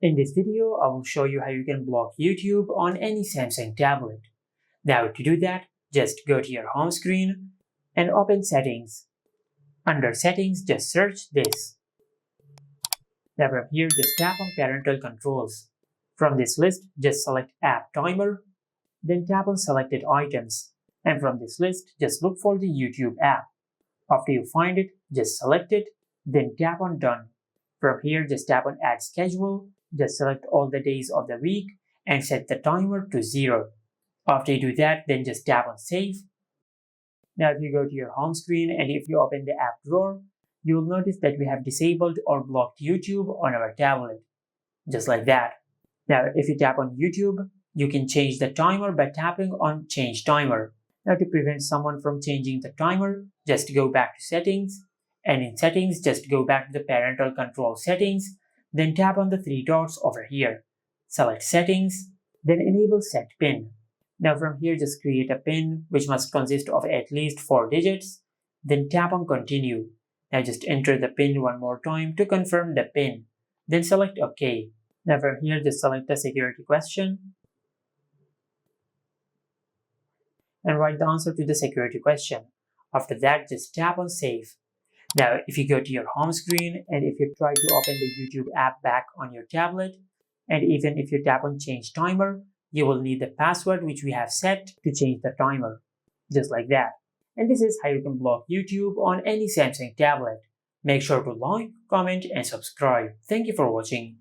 In this video, I will show you how you can block YouTube on any Samsung tablet. Now to do that, just go to your home screen and open Settings. Under Settings, just search this. Now from here, just tap on Parental Controls. From this list, just select App Timer, then tap on Selected Items. And from this list, just look for the YouTube app. After you find it, just select it, then tap on Done. From here, just tap on Add Schedule, just select all the days of the week and set the timer to 0. After you do that, then just tap on Save. Now if you go to your home screen and if you open the app drawer, you will notice that we have disabled or blocked YouTube on our tablet. Just like that. Now if you tap on YouTube, you can change the timer by tapping on Change Timer. Now to prevent someone from changing the timer, just go back to Settings, and in Settings, just go back to the Parental Control Settings, then tap on the 3 dots over here. Select Settings, then enable Set PIN. Now from here, just create a PIN which must consist of at least 4 digits, then tap on Continue. Now just enter the PIN one more time to confirm the PIN, then select OK. Now from here, just select the security question and write the answer to the security question. After that, just tap on Save. Now, if you go to your home screen and if you try to open the YouTube app back on your tablet, and even if you tap on Change Timer, you will need the password which we have set to change the timer. Just like that. And this is how you can block YouTube on any Samsung tablet. Make sure to like, comment, and subscribe. Thank you for watching.